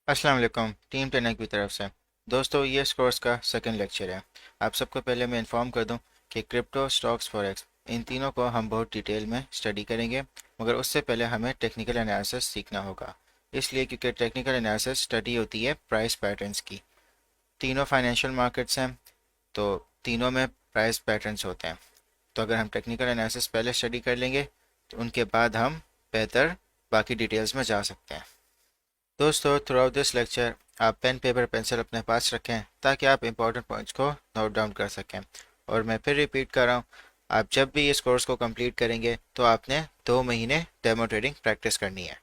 अस्सलाम वालेकुम टीम टेनक की तरफ से। दोस्तों, ये इस कोर्स का सेकंड लेक्चर है। आप सबको पहले मैं इन्फॉर्म कर दूं कि क्रिप्टो, स्टॉक्स, फॉरेक्स इन तीनों को हम बहुत डिटेल में स्टडी करेंगे, मगर उससे पहले हमें टेक्निकल एनालिसिस सीखना होगा। इसलिए क्योंकि टेक्निकल एनालिसिस स्टडी होती है प्राइस पैटर्न्स की। तीनों फाइनेंशियल मार्केट्स हैं, तो तीनों में प्राइस पैटर्न्स होते हैं। तो अगर हम टेक्निकल एनालिसिस पहले स्टडी कर लेंगे तो उनके बाद हम बेहतर बाकी डिटेल्स में जा सकते हैं। दोस्तों, थ्रू आउट दिस लेक्चर आप पेन, पेपर, पेंसिल अपने पास रखें ताकि आप इंपॉर्टेंट पॉइंट्स को नोट डाउन कर सकें। और मैं फिर रिपीट कर रहा हूँ, आप जब भी इस कोर्स को कंप्लीट करेंगे तो आपने 2 महीने डेमो ट्रेडिंग प्रैक्टिस करनी है।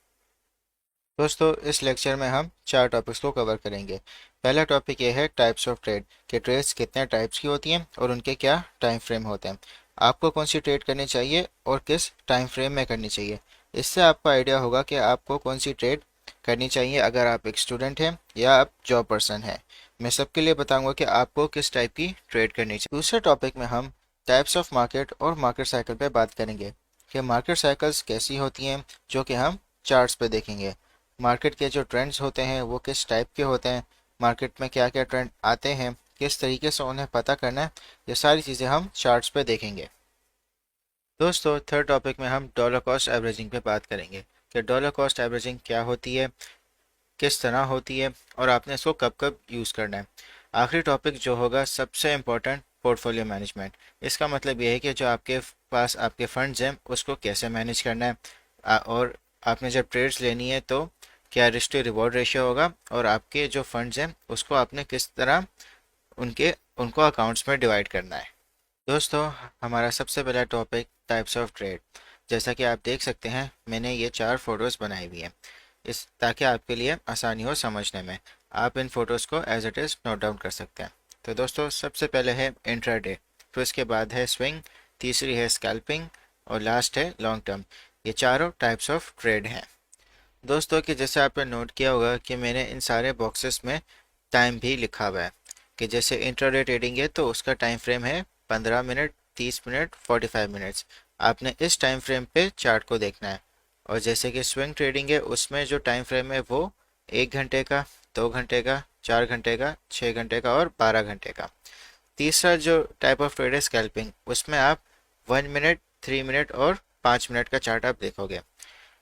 दोस्तों, इस लेक्चर में हम 4 टॉपिक्स को कवर करेंगे। पहला टॉपिक ये है टाइप्स ऑफ ट्रेड, कि ट्रेड्स कितने टाइप्स की होती हैं और उनके क्या टाइम फ्रेम होते हैं। आपको कौन सी ट्रेड करनी चाहिए और किस टाइम फ्रेम में करनी चाहिए। इससे आपको आइडिया होगा कि आपको कौन सी ट्रेड करनी चाहिए अगर आप एक स्टूडेंट हैं या आप जॉब पर्सन हैं। मैं सबके लिए बताऊंगा कि आपको किस टाइप की ट्रेड करनी चाहिए। दूसरे टॉपिक में हम टाइप्स ऑफ मार्केट और मार्केट साइकिल पे बात करेंगे कि मार्केट साइकिल्स कैसी होती हैं, जो कि हम चार्ट्स पे देखेंगे। मार्केट के जो ट्रेंड्स होते हैं वो किस टाइप के होते हैं, मार्केट में क्या क्या ट्रेंड आते हैं, किस तरीके से उन्हें पता करना है, ये सारी चीज़ें हम चार्ट्स पे देखेंगे। दोस्तों, थर्ड टॉपिक में हम डॉलर कॉस्ट एवरेजिंग पे बात करेंगे कि डॉलर कॉस्ट एवरेजिंग क्या होती है, किस तरह होती है और आपने इसको कब कब यूज़ करना है। आखिरी टॉपिक जो होगा सबसे इम्पोर्टेंट, पोर्टफोलियो मैनेजमेंट। इसका मतलब ये है कि जो आपके पास आपके फंड्स हैं उसको कैसे मैनेज करना है। और आपने जब ट्रेड्स लेनी है तो क्या रिस्क टू रिवॉर्ड रेशियो होगा, और आपके जो फंड्स हैं उसको आपने किस तरह उनके उनको अकाउंट्स में डिवाइड करना है। दोस्तों, हमारा सबसे पहला टॉपिक टाइप्स ऑफ ट्रेड। जैसा कि आप देख सकते हैं, मैंने ये 4 फोटोज़ बनाई हुई हैं इस ताकि आपके लिए आसानी हो समझने में। आप इन फ़ोटोज़ को as it is note down कर सकते हैं। तो दोस्तों, सबसे पहले है इंट्राडे, फिर उसके बाद है स्विंग, तीसरी है स्कैल्पिंग और लास्ट है लॉन्ग टर्म। ये चारों टाइप्स ऑफ ट्रेड हैं। दोस्तों, कि जैसे आपने नोट किया होगा कि मैंने इन सारे बॉक्सेस में टाइम भी लिखा हुआ है। कि जैसे इंट्राडे ट्रेडिंग है तो उसका टाइम फ्रेम है 15 मिनट, 30 मिनट, 45 मिनट्स। आपने इस टाइम फ्रेम पे चार्ट को देखना है। और जैसे कि स्विंग ट्रेडिंग है उसमें जो टाइम फ्रेम है वो 1 घंटे का, 2 घंटे का, 4 घंटे का, 6 घंटे का और 12 घंटे का। तीसरा जो टाइप ऑफ ट्रेड है स्कैल्पिंग, उसमें आप 1 मिनट, 3 मिनट और 5 मिनट का चार्ट आप देखोगे।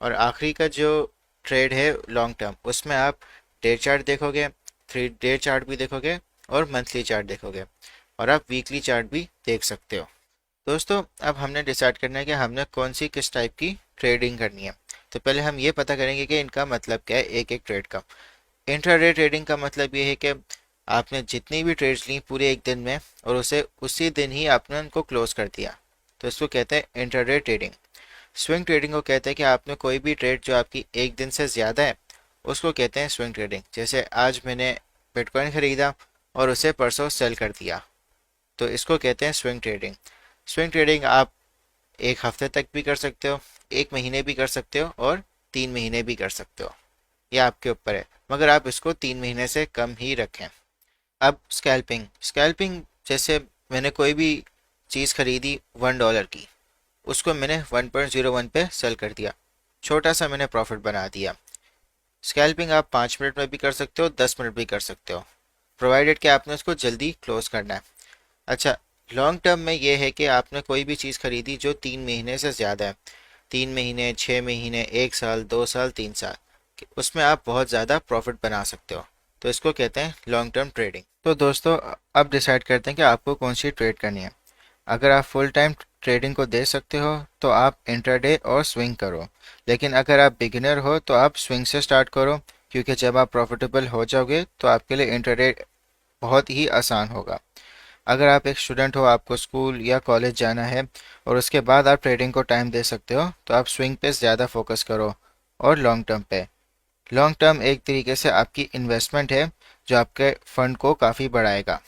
और आखिरी का जो ट्रेड है लॉन्ग टर्म, उसमें आप डे चार्ट देखोगे, 3 डे चार्ट भी देखोगे और मंथली चार्ट देखोगे, और आप वीकली चार्ट भी देख सकते हो। दोस्तों, अब हमने डिसाइड करना है कि हमने कौन सी किस टाइप की ट्रेडिंग करनी है। तो पहले हम ये पता करेंगे कि इनका मतलब क्या है एक एक ट्रेड का। इंट्राडे ट्रेडिंग का मतलब ये है कि आपने जितनी भी ट्रेड्स ली पूरे एक दिन में और उसे उसी दिन ही आपने उनको क्लोज कर दिया, तो इसको कहते हैं इंट्राडे ट्रेडिंग। स्विंग ट्रेडिंग को कहते हैं कि आपने कोई भी ट्रेड जो आपकी एक दिन से ज़्यादा है उसको कहते हैं स्विंग ट्रेडिंग। जैसे आज मैंने बिटकॉइन खरीदा और उसे परसों सेल कर दिया, तो इसको कहते हैं स्विंग ट्रेडिंग। स्विंग ट्रेडिंग आप 1 हफ्ते तक भी कर सकते हो, 1 महीने भी कर सकते हो और 3 महीने भी कर सकते हो। ये आपके ऊपर है, मगर आप इसको 3 महीने से कम ही रखें। अब स्कैल्पिंग, स्कैल्पिंग जैसे मैंने कोई भी चीज़ खरीदी $1 की, उसको मैंने 1.01 पे सेल कर दिया, छोटा सा मैंने प्रॉफिट बना दिया। स्कैल्पिंग आप 5 मिनट में भी कर सकते हो, 10 मिनट भी कर सकते हो, प्रोवाइडेड कि आपने उसको जल्दी क्लोज करना है। अच्छा, लॉन्ग टर्म में ये है कि आपने कोई भी चीज़ खरीदी जो 3 महीने से ज़्यादा है, 3 महीने, 6 महीने, 1 साल, 2 साल, 3 साल, उसमें आप बहुत ज़्यादा प्रॉफिट बना सकते हो, तो इसको कहते हैं लॉन्ग टर्म ट्रेडिंग। तो दोस्तों, अब डिसाइड करते हैं कि आपको कौन सी ट्रेड करनी है। अगर आप फुल टाइम ट्रेडिंग को दे सकते हो तो आप इंट्राडे और स्विंग करो, लेकिन अगर आप बिगिनर हो तो आप स्विंग से स्टार्ट करो, क्योंकि जब आप प्रॉफिटेबल हो जाओगे तो आपके लिए इंट्राडे बहुत ही आसान होगा। अगर आप एक स्टूडेंट हो, आपको स्कूल या कॉलेज जाना है और उसके बाद आप ट्रेडिंग को टाइम दे सकते हो, तो आप स्विंग पे ज़्यादा फोकस करो और लॉन्ग टर्म पे। लॉन्ग टर्म एक तरीके से आपकी इन्वेस्टमेंट है जो आपके फंड को काफ़ी बढ़ाएगा।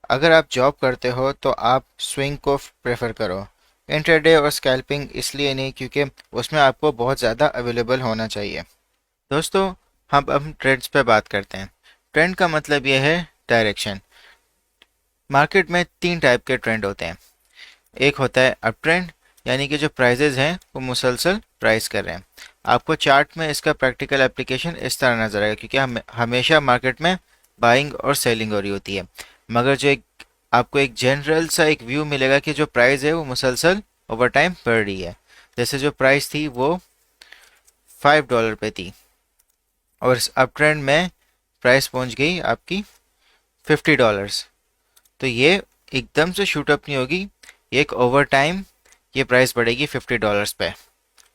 अगर आप जॉब करते हो तो आप स्विंग को प्रेफर करो। इंट्राडे और स्कैल्पिंग इसलिए नहीं क्योंकि उसमें आपको बहुत ज़्यादा अवेलेबल होना चाहिए। दोस्तों, हम ट्रेंड्स पे बात करते हैं। ट्रेंड का मतलब यह है डायरेक्शन। मार्केट में 3 टाइप के ट्रेंड होते हैं। एक होता है अप ट्रेंड, यानी कि जो प्राइजेज हैं वो मुसलसल प्राइस कर रहे हैं। आपको चार्ट में इसका प्रैक्टिकल एप्लीकेशन इस तरह नजर आएगा, क्योंकि हम हमेशा मार्केट में बाइंग और सेलिंग हो रही होती है। मगर जो एक आपको एक जनरल सा एक व्यू मिलेगा कि जो प्राइस है वो मुसलसल ओवर टाइम बढ़ रही है। जैसे जो प्राइस थी वो $5 पे थी, और इस अप ट्रेंड में प्राइस पहुंच गई आपकी $50। तो ये एकदम से शूट अप नहीं होगी, ये एक ओवर टाइम ये प्राइस बढ़ेगी $50 पे।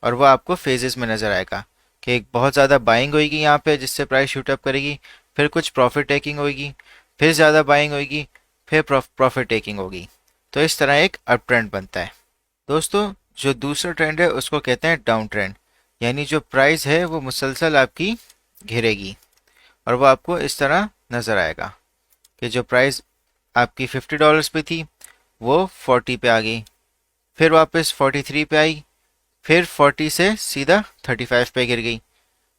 और वो आपको फेजेस में नज़र आएगा कि एक बहुत ज़्यादा बाइंग होगी यहाँ पे जिससे प्राइस शूट अप करेगी, फिर कुछ प्रॉफिट टेकिंग होगी, फिर ज़्यादा बाइंग होगी, फिर प्रॉफिट टेकिंग होगी। तो इस तरह एक अप ट्रेंड बनता है। दोस्तों, जो दूसरा ट्रेंड है उसको कहते हैं डाउन ट्रेंड, यानी जो प्राइस है वो मुसलसल आपकी घिरेगी, और वो आपको इस तरह नज़र आएगा कि जो प्राइस आपकी $50 पे थी वो 40 पे आ गई, फिर वापस 43 पे आई, फिर 40 से सीधा 35 पे गिर गई,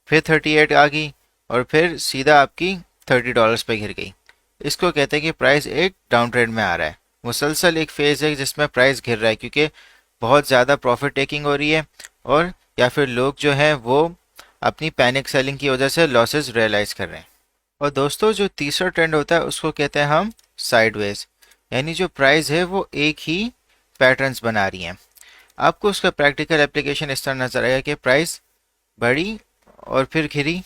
फिर 38 आ गई, और फिर सीधा आपकी $30 पे गिर गई। इसको कहते हैं कि प्राइस एक डाउन ट्रेंड में आ रहा है। मुसलसल एक फेज है जिसमें प्राइस गिर रहा है, क्योंकि बहुत ज़्यादा प्रॉफिट टेकिंग हो रही है, और या फिर लोग जो हैं वो अपनी पैनिक सेलिंग की वजह से लॉसेस रियलाइज कर रहे हैं। और दोस्तों, जो तीसरा ट्रेंड होता है उसको कहते हैं हम साइडवेज, यानी जो प्राइस है वो एक ही पैटर्न्स बना रही है। आपको उसका प्रैक्टिकल एप्लीकेशन इस तरह नजर आएगा कि प्राइस बढ़ी और फिर गिरी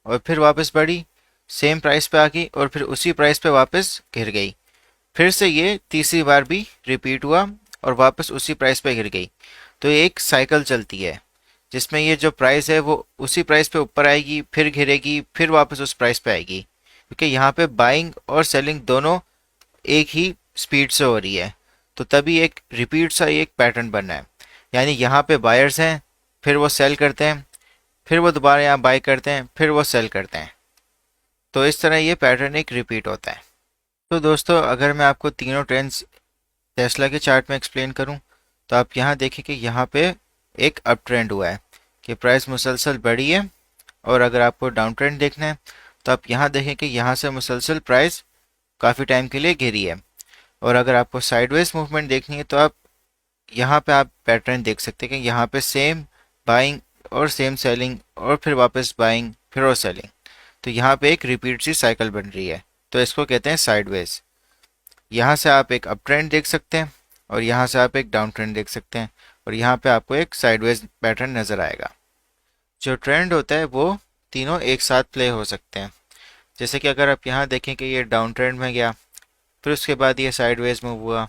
और फिर वापस बढ़ी, सेम प्राइस पे आ गई और फिर उसी प्राइस पे वापस गिर गई, फिर से ये तीसरी बार भी रिपीट हुआ और वापस उसी प्राइस पे गिर गई। तो ये एक साइकिल चलती है जिसमें ये जो प्राइस है वो उसी प्राइस पे ऊपर आएगी, फिर गिरेगी, फिर वापस उस प्राइस पे आएगी, क्योंकि यहाँ पे बाइंग और सेलिंग दोनों एक ही स्पीड से हो रही है। तो तभी एक रिपीट सा एक पैटर्न बनना है, यानी यहाँ पे बायर्स हैं, फिर वो सेल करते हैं, फिर वो दोबारा यहाँ बाय करते हैं, फिर वो सेल करते हैं। तो इस तरह ये पैटर्न एक रिपीट होता है। तो दोस्तों, अगर मैं आपको तीनों ट्रेंड्स टेस्ला के चार्ट में एक्सप्लेन करूं, तो आप यहाँ देखें कि यहाँ पे एक अप ट्रेंड हुआ है कि प्राइस मुसलसल बढ़ी है। और अगर आपको डाउन ट्रेंड देखना है तो आप यहाँ देखें कि यहाँ से मुसलसल प्राइस काफ़ी टाइम के लिए गिरी है। और अगर आपको साइडवेज मूवमेंट देखनी है तो आप यहाँ पे आप पैटर्न देख सकते हैं कि यहाँ पे सेम बाइंग और सेम सेलिंग और फिर वापस बाइंग फिर और सेलिंग। तो यहाँ पे एक रिपीट सी साइकिल बन रही है, तो इसको कहते हैं साइडवेज। यहाँ से आप एक अप ट्रेंड देख सकते हैं और यहाँ से आप एक डाउन ट्रेंड देख सकते हैं, और यहाँ पे आपको एक साइडवेज पैटर्न नज़र आएगा। जो ट्रेंड होता है वो तीनों एक साथ प्ले हो सकते हैं। जैसे कि अगर आप यहाँ देखें कि ये डाउन ट्रेंड में गया, फिर उसके बाद ये साइडवेज मूव हुआ,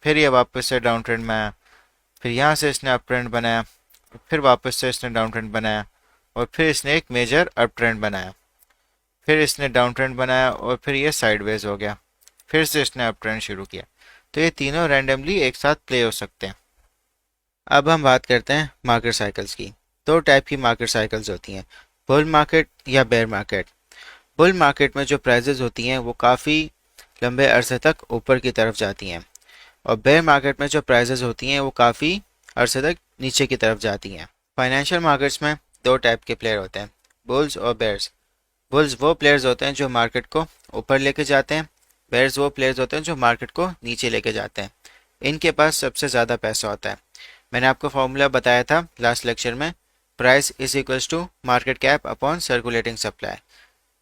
फिर ये वापस से डाउन ट्रेंड में आया, फिर यहाँ से इसने अप ट्रेंड बनाया, फिर वापस से इसने डाउन ट्रेंड बनाया, और फिर इसने एक मेजर अप ट्रेंड बनाया, फिर इसने डाउन ट्रेंड बनाया, और फिर ये साइडवेज हो गया, फिर से इसने अप ट्रेंड शुरू किया। तो ये तीनों रैंडमली एक साथ प्ले हो सकते हैं। अब हम बात करते हैं मार्केट साइकिल्स की। दो टाइप की मार्केट साइकिल्स होती हैं, बुल मार्केट या बेयर मार्केट। बुल मार्केट में जो प्राइजेज होती हैं वो काफ़ी लंबे अरसे तक ऊपर की तरफ जाती हैं, और बेयर मार्केट में जो प्राइजेज होती हैं वो काफ़ी अरसे तक नीचे की तरफ जाती हैं। फाइनेंशियल मार्केट्स में दो टाइप के प्लेयर होते हैं, बुल्स और बेयर्स। बुल्स वो प्लेयर्स होते हैं जो मार्केट को ऊपर लेके जाते हैं, बेयर्स वो प्लेयर्स होते हैं जो मार्केट को नीचे लेके जाते हैं। इनके पास सबसे ज़्यादा पैसा होता है। मैंने आपको फॉर्मूला बताया था लास्ट लेक्चर में, price is equals to market cap upon circulating supply.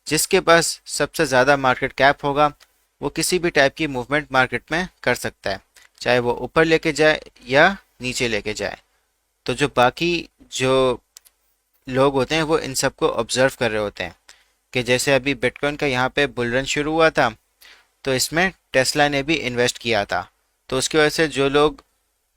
जिसके पास सबसे ज़्यादा मार्केट कैप होगा वो किसी भी टाइप की मूवमेंट मार्केट में कर सकता है, चाहे वो ऊपर लेके जाए या नीचे लेके जाए। तो जो बाकी जो लोग होते हैं वो इन सबको ऑब्जर्व कर रहे होते हैं कि जैसे अभी बिटकॉइन का यहाँ पे बुल रन शुरू हुआ था, तो इसमें टेस्ला ने भी इन्वेस्ट किया था। तो उसकी वजह से जो लोग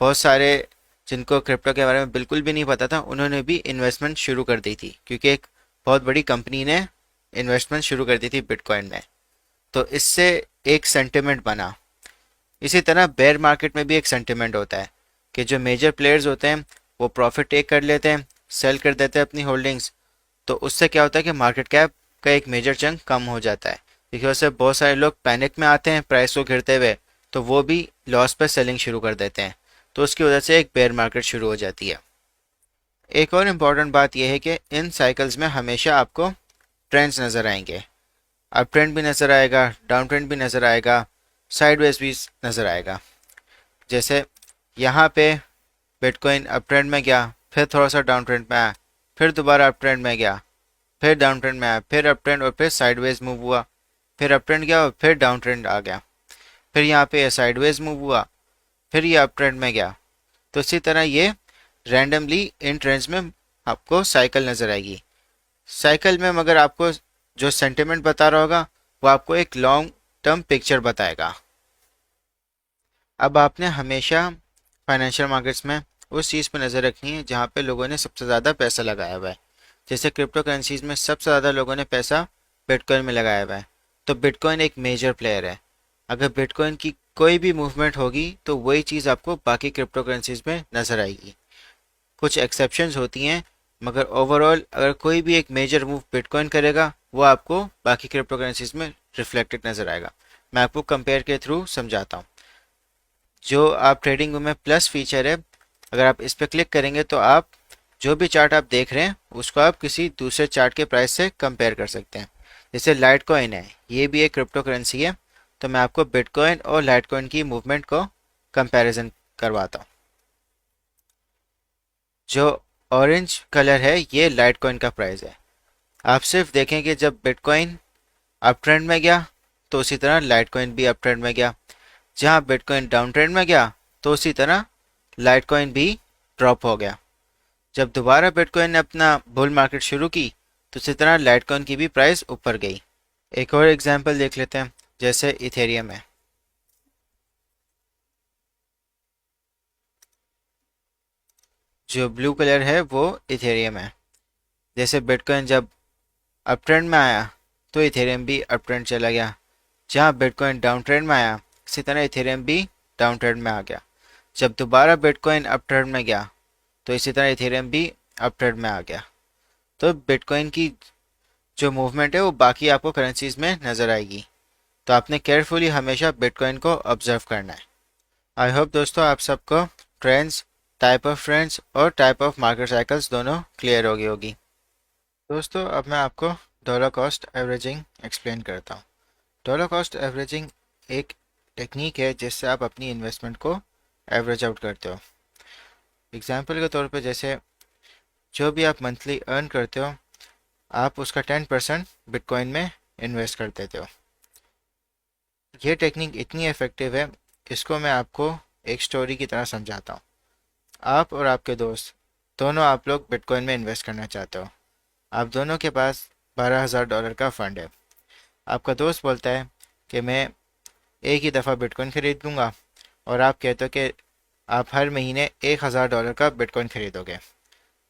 बहुत सारे जिनको क्रिप्टो के बारे में बिल्कुल भी नहीं पता था उन्होंने भी इन्वेस्टमेंट शुरू कर दी थी, क्योंकि एक बहुत बड़ी कंपनी ने इन्वेस्टमेंट शुरू कर दी थी बिटकॉइन में। तो इससे एक सेंटिमेंट बना। इसी तरह बेयर मार्केट में भी एक सेंटिमेंट होता है कि जो मेजर प्लेयर्स होते हैं वो प्रॉफिट टेक कर लेते हैं, सेल कर देते हैं अपनी होल्डिंग्स। तो उससे क्या होता है कि मार्केट कैप का एक मेजर चंक कम हो जाता है, क्योंकि उससे बहुत सारे लोग पैनिक में आते हैं प्राइस को गिरते हुए, तो वो भी लॉस पर सेलिंग शुरू कर देते हैं। तो उसकी वजह से एक बेयर मार्केट शुरू हो जाती है। एक और इम्पॉर्टेंट बात यह है कि इन साइकिल्स में हमेशा आपको ट्रेंड्स नज़र आएंगे। अप ट्रेंड भी नज़र आएगा, डाउन ट्रेंड भी नज़र आएगा, साइडवेज भी नज़र आएगा। जैसे यहाँ पे बिटकॉइन अप ट्रेंड में गया, फिर थोड़ा सा डाउन ट्रेंड में आया, फिर दोबारा अप ट्रेंड में गया, फिर डाउन ट्रेंड में आया, फिर अप ट्रेंड और फिर साइडवेज मूव हुआ, फिर अप ट्रेंड गया और फिर डाउन ट्रेंड आ गया, फिर यहाँ पे साइडवेज मूव हुआ, फिर ये अप ट्रेंड में गया। तो इसी तरह ये रैंडमली इन ट्रेंड्स में आपको साइकिल नज़र आएगी। साइकिल में मगर आपको जो सेंटिमेंट बता रहा होगा वो आपको एक लॉन्ग टर्म पिक्चर बताएगा। अब आपने हमेशा फाइनेंशियल मार्केट्स में उस चीज़ पर नज़र रखनी है जहाँ पे लोगों ने सबसे ज़्यादा पैसा लगाया हुआ है। जैसे क्रिप्टो करेंसीज में सबसे ज़्यादा लोगों ने पैसा बिटकॉइन में लगाया हुआ है, तो बिटकॉइन एक मेजर प्लेयर है। अगर बिटकॉइन की कोई भी मूवमेंट होगी तो वही चीज़ आपको बाकी क्रिप्टो करेंसीज में नज़र आएगी। कुछ एक्सेप्शंस होती हैं, मगर ओवरऑल अगर कोई भी एक मेजर मूव बिटकॉइन करेगा वो आपको बाकी क्रिप्टो करेंसीज में रिफ्लेक्टेड नज़र आएगा। मैं आपको कंपेयर के थ्रू समझाता हूँ। जो आप ट्रेडिंग व्यू में प्लस फीचर है, अगर आप इस पर क्लिक करेंगे तो आप जो भी चार्ट आप देख रहे हैं उसको आप किसी दूसरे चार्ट के प्राइस से कंपेयर कर सकते हैं। जैसे लाइट कॉइन है, ये भी एक क्रिप्टो करेंसी है, तो मैं आपको बिटकॉइन और लाइट कॉइन की मूवमेंट को कंपैरिजन करवाता हूँ। जो ऑरेंज कलर है ये लाइट कॉइन का प्राइस है। आप सिर्फ देखें कि जब बिटकॉइन अप ट्रेंड में गया तो उसी तरह लाइट कॉइन भी अप ट्रेंड में गया, जहां बिटकॉइन डाउन ट्रेंड में गया तो उसी तरह लाइट कॉइन भी ड्रॉप हो गया। जब दोबारा बिटकॉइन ने अपना बुल मार्केट शुरू की तो इसी तरह लाइट कॉइन की भी प्राइस ऊपर गई। एक और एग्जांपल देख लेते हैं, जैसे इथेरियम है। जो ब्लू कलर है वो इथेरियम है। जैसे बिटकॉइन जब अप ट्रेंड में आया तो इथेरियम भी अप ट्रेंड चला गया, जहां बिटकॉइन डाउन ट्रेंड में आया इसी तरह इथेरियम भी डाउन ट्रेंड में आ गया। जब दोबारा बिटकॉइन अप ट्रेंड में गया तो इसी तरह इथेरियम भी अप ट्रेंड में आ गया। तो बिटकॉइन की जो मूवमेंट है वो बाकी आपको करेंसीज में नज़र आएगी, तो आपने केयरफुली हमेशा बिटकॉइन को ऑब्जर्व करना है। आई होप दोस्तों आप सबको ट्रेंड्स, टाइप ऑफ ट्रेंड्स और टाइप ऑफ मार्केट साइकिल्स दोनों क्लियर हो गई होगी। दोस्तों अब मैं आपको डॉलर कॉस्ट एवरेजिंग एक्सप्लेन करता हूँ। डॉलर कॉस्ट एवरेजिंग एक टेक्निक है जिससे आप अपनी इन्वेस्टमेंट को एवरेज आउट करते हो। एग्जाम्पल के तौर पे जैसे जो भी आप मंथली अर्न करते हो आप उसका 10% बिटकॉइन में इन्वेस्ट कर देते हो। ये टेक्निक इतनी इफ़ेक्टिव है, इसको मैं आपको एक स्टोरी की तरह समझाता हूँ। आप और आपके दोस्त दोनों आप लोग बिटकॉइन में इन्वेस्ट करना चाहते हो। आप दोनों के पास $12,000 का फ़ंड है। आपका दोस्त बोलता है कि मैं एक ही दफ़ा बिटकॉइन खरीद लूँगा, और आप कहते हो कि आप हर महीने $1,000 का बिटकॉइन खरीदोगे।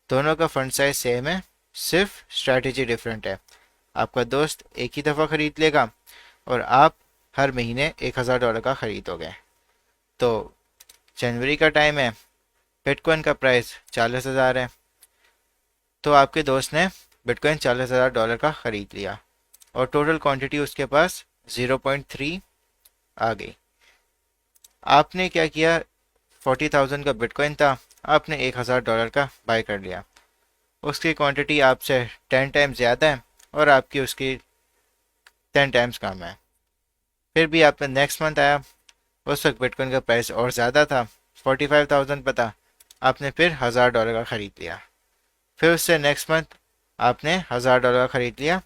दोनों का फंड साइज सेम है, सिर्फ स्ट्रैटेजी डिफरेंट है। आपका दोस्त एक ही दफ़ा खरीद लेगा और आप हर महीने $1,000 का खरीदोगे। तो जनवरी का टाइम है, बिटकॉइन का प्राइस 40,000 है, तो आपके दोस्त ने बिटकॉइन $40,000 का खरीद लिया और टोटल क्वांटिटी उसके पास 0.3 आ गई। आपने क्या किया, 40,000 का बिटकॉइन था, आपने $1,000 का बाय कर लिया। उसकी क्वांटिटी आपसे 10 टाइम्स ज़्यादा है और आपकी उसकी 10 टाइम्स कम है। फिर भी आपका नेक्स्ट मंथ आया, उस वक्त बिटकॉइन का प्राइस और ज़्यादा था, 45,000 पर था, आपने फिर $1,000 का ख़रीद लिया। फिर उससे नेक्स्ट मंथ आपने $1,000 का ख़रीद लिया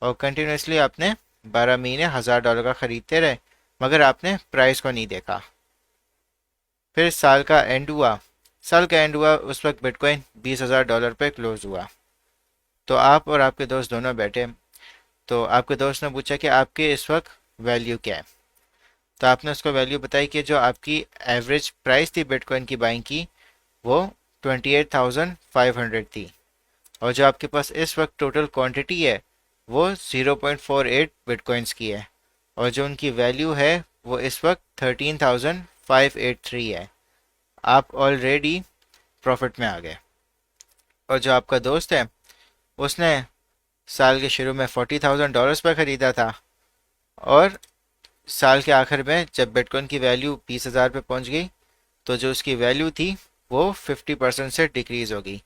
और कंटिन्यूसली आपने 12 महीने $1,000 का ख़रीदते रहे, मगर आपने प्राइस को नहीं देखा। फिर साल का एंड हुआ, उस वक्त बिटकॉइन $20,000 पे क्लोज हुआ। तो आप और आपके दोस्त दोनों बैठे, तो आपके दोस्त ने पूछा कि आपके इस वक्त वैल्यू क्या है। तो आपने उसको वैल्यू बताई कि जो आपकी एवरेज प्राइस थी बिटकॉइन की बाइंग की वो 28,500 थी, और जो आपके पास इस वक्त टोटल क्वांटिटी है वो 0.48 बिटकॉइंस की है, और जो उनकी वैल्यू है वो इस वक्त 13,583 है। आप ऑलरेडी प्रॉफिट में आ गए। और जो आपका दोस्त है उसने साल के शुरू में $40,000 पर ख़रीदा था, और साल के आखिर में जब बिटकॉइन की वैल्यू 20,000 पे पहुंच गई तो जो उसकी वैल्यू थी वो 50% से डिक्रीज़ हो गई।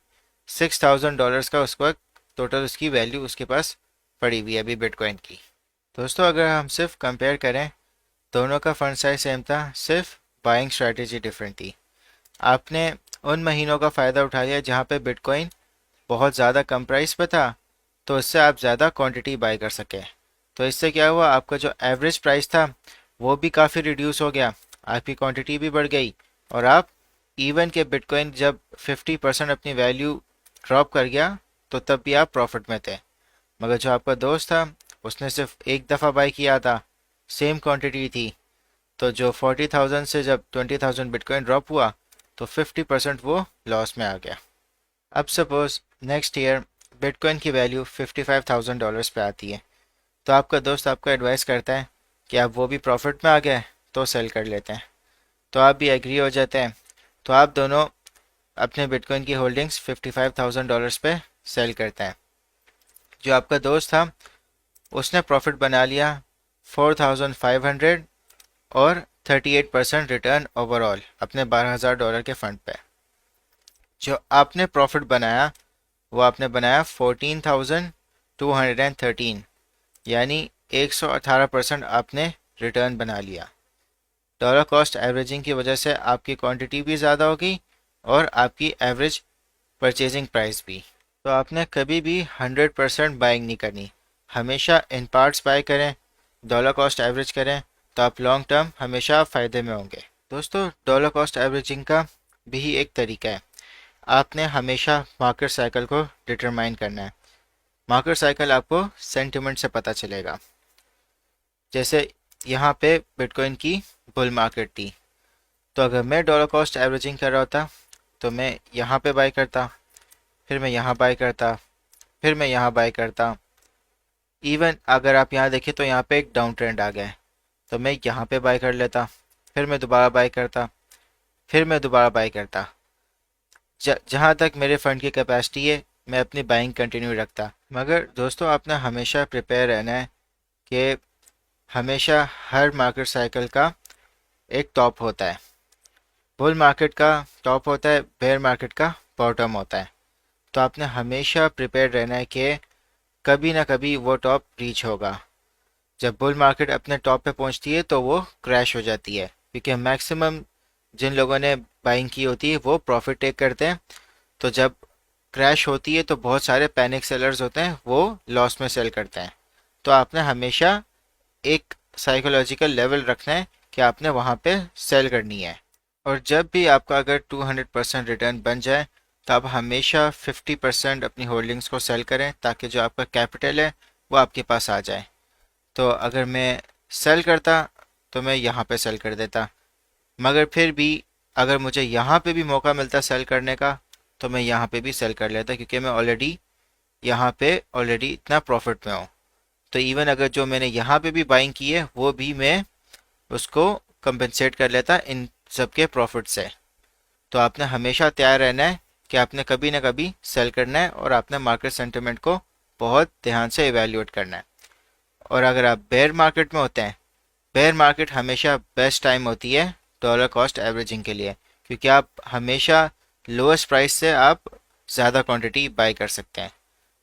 $6,000 का उस वक्त टोटल उसकी वैल्यू उसके पास पड़ी हुई है अभी बिटकॉइन की। दोस्तों अगर हम सिर्फ कंपेयर करें, दोनों का फंड साइज सेम था, सिर्फ बाइंग स्ट्रैटेजी डिफरेंट थी। आपने उन महीनों का फ़ायदा उठा लिया जहाँ पे बिटकॉइन बहुत ज़्यादा कम प्राइस पे था, तो इससे आप ज़्यादा क्वांटिटी बाय कर सके। तो इससे क्या हुआ, आपका जो एवरेज प्राइस था वो भी काफ़ी रिड्यूस हो गया, आपकी क्वांटिटी भी बढ़ गई, और आप इवन के बिटकॉइन जब 50% अपनी वैल्यू ड्रॉप कर गया तो तब भी आप प्रॉफिट में थे। मगर जो आपका दोस्त था उसने सिर्फ एक दफ़ा बाय किया था, सेम क्वांटिटी थी, तो जो 40,000 से जब 20,000 बिटकॉइन ड्रॉप हुआ तो 50% वो लॉस में आ गया। अब सपोज नेक्स्ट ईयर बिटकॉइन की वैल्यू $55,000 पे आती है, तो आपका दोस्त आपको एडवाइस करता है कि आप वो भी प्रॉफिट में आ गए तो सेल कर लेते हैं, तो आप भी एग्री हो जाते हैं। तो आप दोनों अपने बिटकॉइन की होल्डिंग्स $55,000 पे सेल करते हैं। जो आपका दोस्त था उसने प्रॉफिट बना लिया 4,500 और 38% रिटर्न ओवरऑल अपने $12,000 के फंड पे। जो आपने प्रॉफिट बनाया वो आपने बनाया 14,213, यानी 118% आपने रिटर्न बना लिया। डॉलर कॉस्ट एवरेजिंग की वजह से आपकी क्वांटिटी भी ज़्यादा होगी और आपकी एवरेज परचेजिंग प्राइस भी। तो आपने कभी भी 100% बाइंग नहीं करनी, हमेशा इन पार्ट्स बाय करें, डॉलर कॉस्ट एवरेज करें, तो आप लॉन्ग टर्म हमेशा फ़ायदे में होंगे। दोस्तों, डॉलर कॉस्ट एवरेजिंग का भी एक तरीका है, आपने हमेशा मार्केट साइकिल को डिटरमाइन करना है। मार्केट साइकिल आपको सेंटिमेंट से पता चलेगा। जैसे यहाँ पे बिटकॉइन की बुल मार्केट थी, तो अगर मैं डॉलर कॉस्ट एवरेजिंग कर रहा होता तो मैं यहाँ पे बाय करता, फिर मैं यहाँ बाय करता, फिर मैं यहाँ बाय करता। इवन अगर आप यहाँ देखें तो यहाँ पे एक डाउन ट्रेंड आ गया है, तो मैं यहाँ पे बाय कर लेता, फिर मैं दोबारा बाय करता, फिर मैं दोबारा बाय करता। जहाँ तक मेरे फंड की कैपेसिटी है मैं अपनी बाइंग कंटिन्यू रखता। मगर दोस्तों, आपने हमेशा प्रिपेयर रहना है कि हमेशा हर मार्केट साइकिल का एक टॉप होता है। बुल मार्केट का टॉप होता है, बेयर मार्केट का बॉटम होता है। तो आपने हमेशा प्रिपेयर रहना है कि कभी ना कभी वो टॉप रीच होगा। जब बुल मार्केट अपने टॉप पे पहुंचती है तो वो क्रैश हो जाती है, क्योंकि मैक्सिमम जिन लोगों ने बाइंग की होती है वो प्रॉफिट टेक करते हैं। तो जब क्रैश होती है तो बहुत सारे पैनिक सेलर्स होते हैं, वो लॉस में सेल करते हैं। तो आपने हमेशा एक साइकोलॉजिकल लेवल रखना है कि आपने वहाँ पे सेल करनी है। और जब भी आपका अगर 200% रिटर्न बन जाए तो आप हमेशा 50% अपनी होल्डिंग्स को सेल करें, ताकि जो आपका कैपिटल है वो आपके पास आ जाए। तो अगर मैं सेल करता तो मैं यहाँ पे सेल कर देता, मगर फिर भी अगर मुझे यहाँ पे भी मौका मिलता सेल करने का तो मैं यहाँ पे भी सेल कर लेता, क्योंकि मैं ऑलरेडी यहाँ पे ऑलरेडी इतना प्रॉफिट में हूँ। तो इवन अगर जो मैंने यहाँ पे भी बाइंग की है वो भी मैं उसको कंपनसेट कर लेता इन सब के प्रॉफिट से। तो आपने हमेशा तैयार रहना है कि आपने कभी ना कभी सेल करना है, और आपने मार्केट सेंटिमेंट को बहुत ध्यान से इवेल्युएट करना है। और अगर आप बेयर मार्केट में होते हैं, बेयर मार्केट हमेशा बेस्ट टाइम होती है डॉलर कॉस्ट एवरेजिंग के लिए, क्योंकि आप हमेशा लोएस्ट प्राइस से आप ज़्यादा क्वांटिटी बाय कर सकते हैं।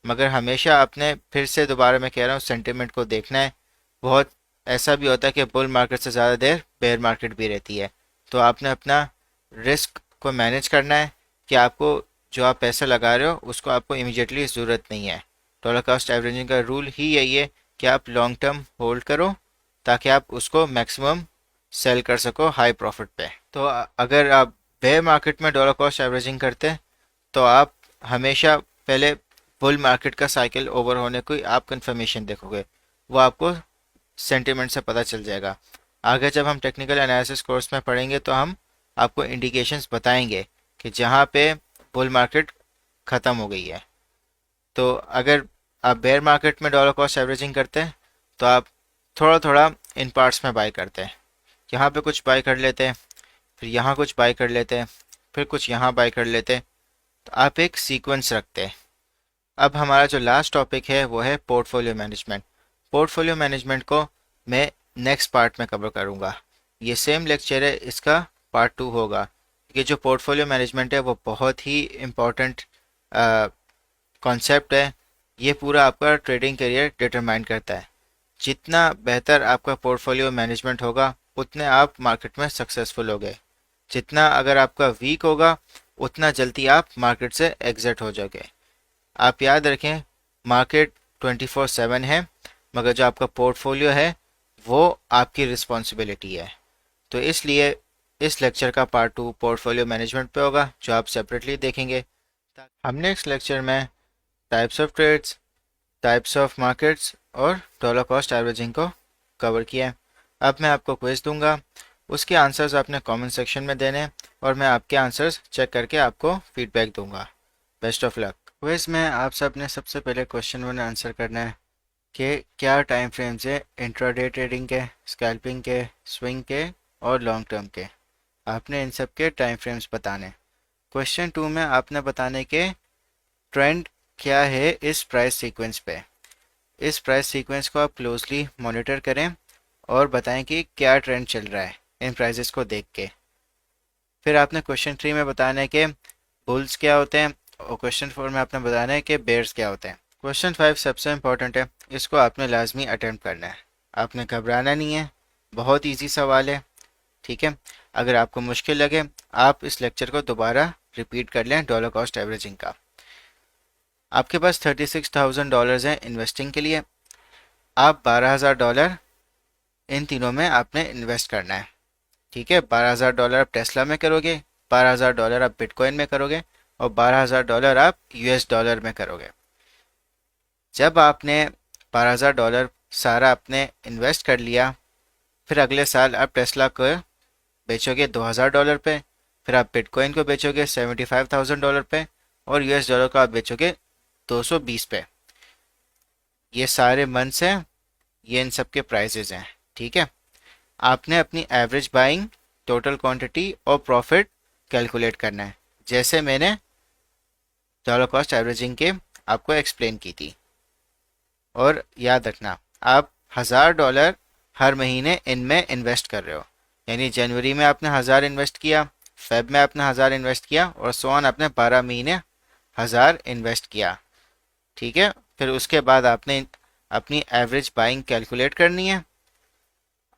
मगर हमेशा आपने, फिर से दोबारा मैं कह रहा हूँ, सेंटिमेंट को देखना है। बहुत ऐसा भी होता है कि बुल मार्केट से ज़्यादा देर बेयर मार्केट भी रहती है। तो आपने अपना रिस्क को मैनेज करना है कि आपको जो आप पैसा लगा रहे हो उसको आपको इमीडिएटली ज़रूरत नहीं है। डॉलर कॉस्ट एवरेजिंग का रूल ही यही है कि आप लॉन्ग टर्म होल्ड करो, ताकि आप उसको मैक्सिमम सेल कर सको हाई प्रॉफिट पे। तो अगर आप बेयर मार्केट में डॉलर कॉस्ट एवरेजिंग करते हैं तो आप हमेशा पहले बुल मार्केट का साइकिल ओवर होने को आप कंफर्मेशन देखोगे, वो आपको सेंटिमेंट से पता चल जाएगा। आगे जब हम टेक्निकल एनालिसिस कोर्स में पढ़ेंगे तो हम आपको इंडिकेशंस बताएंगे कि जहाँ पे बुल मार्केट ख़त्म हो गई है। तो अगर आप बेयर मार्केट में डॉलर कॉस्ट एवरेजिंग करते हैं तो आप थोड़ा थोड़ा इन पार्ट्स में बाय करते हैं। यहाँ पे कुछ बाय कर लेते हैं, फिर यहाँ कुछ बाय कर लेते हैं, फिर कुछ यहाँ बाय कर लेते हैं। तो आप एक सीक्वेंस रखते हैं। अब हमारा जो लास्ट टॉपिक है वो है पोर्टफोलियो मैनेजमेंट। पोर्टफोलियो मैनेजमेंट को मैं नेक्स्ट पार्ट में कवर करूँगा। ये सेम लेक्चर है, इसका पार्ट 2 होगा। ये जो पोर्टफोलियो मैनेजमेंट है वो बहुत ही इम्पोर्टेंट कॉन्सेप्ट है। ये पूरा आपका ट्रेडिंग करियर डिटरमाइन करता है। जितना बेहतर आपका पोर्टफोलियो मैनेजमेंट होगा उतने आप मार्केट में सक्सेसफुल होगे। जितना अगर आपका वीक होगा उतना जल्दी आप मार्केट से एग्जिट हो जाओगे। आप याद रखें, मार्केट 24/7 है, मगर जो आपका पोर्टफोलियो है वो आपकी रिस्पॉन्सिबिलिटी है। तो इसलिए इस लेक्चर का पार्ट 2 पोर्टफोलियो मैनेजमेंट पे होगा, जो आप सेपरेटली देखेंगे। हमने इस लेक्चर में types of trades, types of markets और डॉलर कॉस्ट एवरेजिंग को कवर किया है। अब मैं आपको क्विज दूंगा, उसके आंसर्स आपने कमेंट सेक्शन में देने हैं और मैं आपके आंसर्स चेक करके आपको फीडबैक दूंगा। Best of luck. क्विज में आप सब ने सबसे पहले क्वेश्चन 1 आंसर करना है कि क्या टाइम फ्रेम्स है इंट्राडे ट्रेडिंग के, स्कैल्पिंग के, स्विंग के और लॉन्ग टर्म के। आपने इन सब के टाइम फ्रेम्स बताने। क्वेश्चन 2 में आपने बताने के ट्रेंड क्या है इस प्राइस सीक्वेंस पे। इस प्राइस सीक्वेंस को आप क्लोजली मॉनिटर करें और बताएं कि क्या ट्रेंड चल रहा है इन प्राइसेस को देख के। फिर आपने क्वेश्चन 3 में बताना है कि बुल्स क्या होते हैं और क्वेश्चन 4 में आपने बताना है कि बेयर्स क्या होते हैं। क्वेश्चन 5 सबसे इंपॉर्टेंट है, इसको आपने लाजमी अटेम्प्ट करना है। आपने घबराना नहीं है, बहुत ईजी सवाल है, ठीक है। अगर आपको मुश्किल लगे आप इस लेक्चर को दोबारा रिपीट कर लें डॉलर कॉस्ट एवरेजिंग का। आपके पास $36,000 हैं इन्वेस्टिंग के लिए। आप $12,000 इन तीनों में आपने इन्वेस्ट करना है, ठीक है। $12,000 आप टेस्ला में करोगे, $12,000 आप बिटकॉइन में करोगे और $12,000 आप यूएस डॉलर में करोगे। जब आपने $12,000 सारा आपने इन्वेस्ट कर लिया, फिर अगले साल आप टेस्ला को बेचोगे $2,000 पे, फिर आप बिटकॉइन को बेचोगे $75,000 पे और यूएस डॉलर को आप बेचोगे 220 पे। ये सारे मंथ्स हैं, ये इन सब के प्राइसेस हैं, ठीक है। आपने अपनी एवरेज बाइंग, टोटल क्वांटिटी और प्रॉफिट कैलकुलेट करना है, जैसे मैंने डॉलर कॉस्ट एवरेजिंग के आपको एक्सप्लेन की थी। और याद रखना, आप $1,000 हर महीने इनमें इन्वेस्ट कर रहे हो, यानी जनवरी में आपने 1,000 इन्वेस्ट किया, फेब में आपने 1,000 इन्वेस्ट किया और सो ऑन आपने 12 महीने 1,000 इन्वेस्ट किया, ठीक है। फिर उसके बाद आपने अपनी एवरेज बाइंग कैलकुलेट करनी है,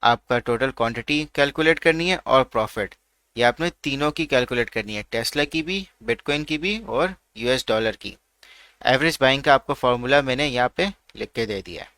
आपका टोटल क्वांटिटी कैलकुलेट करनी है और प्रॉफिट, ये आपने तीनों की कैलकुलेट करनी है, टेस्ला की भी, बिटकॉइन की भी और यूएस डॉलर की। एवरेज बाइंग का आपको फॉर्मूला मैंने यहाँ पे लिख के दे दिया है।